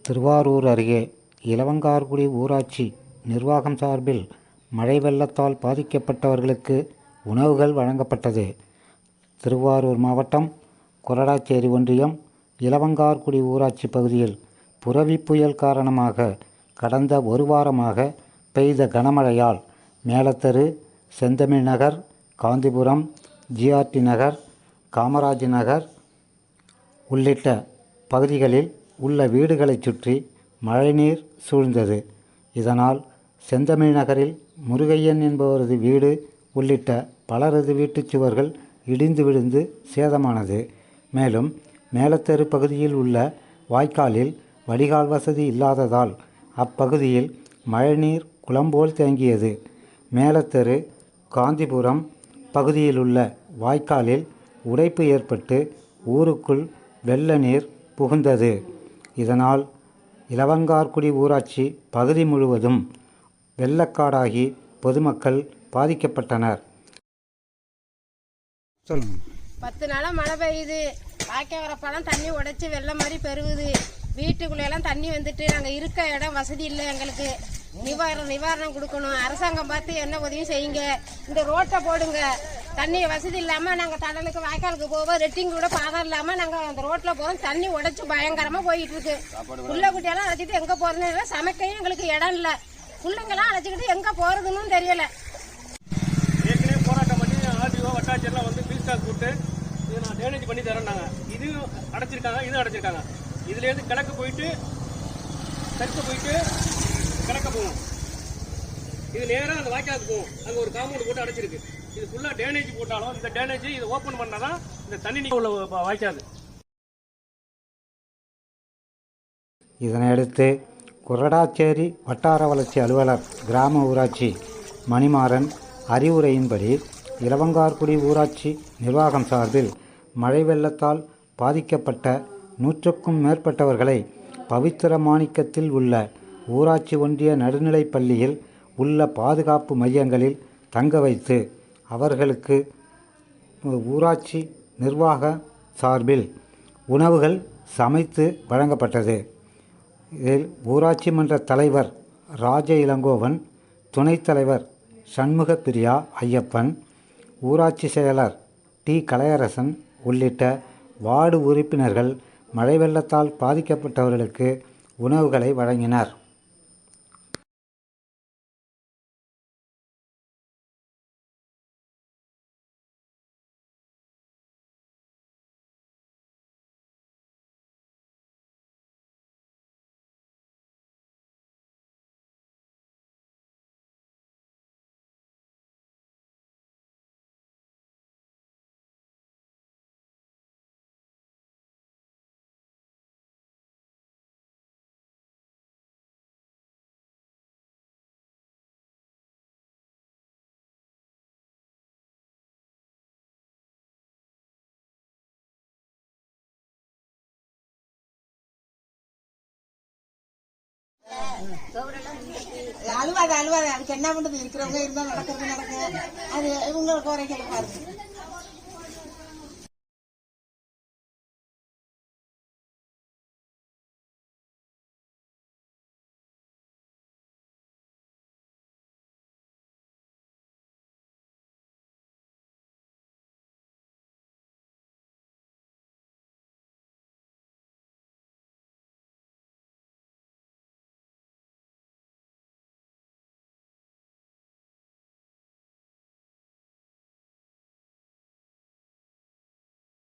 திருவாரூர் அருகே இலவங்கார்குடி ஊராட்சி நிர்வாகம் சார்பில் மழை வெள்ளத்தால் பாதிக்கப்பட்டவர்களுக்கு உணவுகள் வழங்கப்பட்டது. திருவாரூர் மாவட்டம் கொரடாச்சேரி ஒன்றியம் இலவங்கார்குடி ஊராட்சி பகுதியில் புரவி புயல் காரணமாக கடந்த ஒரு வாரமாக பெய்த கனமழையால் மேலத்தெரு, செந்தமிழ் நகர், காந்திபுரம், ஜிஆர்டி நகர், காமராஜ் நகர் உள்ளிட்ட பகுதிகளில் உள்ள வீடுகளைச் சுற்றி மழைநீர் சூழ்ந்தது. இதனால் செந்தமிழ் நகரில் முருகையன் என்பவரது வீடு உள்ளிட்ட பலரது வீட்டுச் சுவர்கள் இடிந்து விழுந்து சேதமானது. மேலும் மேலத்தெரு பகுதியில் உள்ள வாய்க்காலில் வடிகால் வசதி இல்லாததால் அப்பகுதியில் மழைநீர் குளம்போல் தேங்கியது. மேலத்தெரு, காந்திபுரம் பகுதியில் உள்ள வாய்க்காலில் உடைப்பு ஏற்பட்டு ஊருக்குள் வெள்ள நீர் புகுந்தது. இதனால் இலவங்கார்குடி ஊராட்சி பகுதி முழுவதும் வெள்ளக்காடாகி பொதுமக்கள் பாதிக்கப்பட்டனர். 10 நாளாக மழை பெய்யுது. வாய்க்கால் வரப்பெல்லாம் தண்ணி உடைச்சி வெள்ளம் மாதிரி பெருகுது. வீட்டுக்குள்ளெல்லாம் தண்ணி வந்துட்டு நாங்கள் இருக்க இடம் வசதி இல்லை. எங்களுக்கு நிவாரணம் கொடுக்கணும். அரசாங்கம் பார்த்து என்ன உதவியும் செய்யுங்க. இந்த ரோட்டை போடுங்க. தண்ணி வசதி இல்லாமல் நாங்கள் கடலுக்கு வாய்க்காலுக்கு போவோம். ரெட்டிங் கூட பாதம் இல்லாமல் நாங்கள் அந்த ரோட்டில் போவோம். தண்ணி உடைச்சி பயங்கரமாக போயிட்டு இருக்கு. புள்ள குட்டியெல்லாம் அழைச்சிட்டு எங்கே போகிறதுன்னு சமைக்கையும் எங்களுக்கு இடம் இல்லை. பிள்ளைங்கெல்லாம் அழைச்சிக்கிட்டு எங்கே போகிறதுன்னு தெரியலை. ஏற்கனவே போராட்டம் பண்ணி ஆர்டிஓ வட்டாட்சியெல்லாம் வந்து பீஸ்டாக் கூட்டு இதை நான் டேமேஜ் பண்ணி தரேன்னாங்க. இதுவும் அடைச்சிருக்காங்க, இதுவும் அடைச்சிருக்காங்க. இதுலேருந்து கிழக்கு போயிட்டு தெற்கு போயிட்டு கிழக்க போகும். இது நேராக அந்த வாய்க்காலுக்கு போகும். அங்கே ஒரு காம்பவுண்ட் போட்டு அடைச்சிருக்கு. இது ஃபுல்லாக டேமேஜ் போட்டாலும் இந்த டேமேஜ் இதை ஓப்பன் பண்ணால் தான் இந்த தண்ணி உள்ள வாய்க்காது. இதனையடுத்து கொரடாச்சேரி வட்டார வளர்ச்சி அலுவலர் கிராம ஊராட்சி மணிமாறன் அறிவுரையின்படி இலவங்கார்குடி ஊராட்சி நிர்வாகம் சார்பில் மழை வெள்ளத்தால் பாதிக்கப்பட்ட 100க்கும் மேற்பட்டவர்களை பவித்திர மாணிக்கத்தில் உள்ள ஊராட்சி ஒன்றிய நடுநிலைப் பள்ளியில் உள்ள பாதுகாப்பு மையங்களில் தங்க வைத்து அவர்களுக்கு ஊராட்சி நிர்வாக சார்பில் உணவுகள் சமைத்து வழங்கப்பட்டது. இதில் ஊராட்சி மன்ற தலைவர் ராஜ இளங்கோவன், துணைத் தலைவர் சண்முக பிரியா ஐயப்பன், ஊராட்சி செயலர் டி கலையரசன் உள்ளிட்ட வார்டு உறுப்பினர்கள் மழை வெள்ளத்தால் பாதிக்கப்பட்டவர்களுக்கு உணவுகளை வழங்கினர். அழுவாது அதுக்கு என்ன பண்றது? இருக்கிறவங்க இருந்தா நடக்கிறது அது இவங்களுக்கு குறைக்க பாருங்க.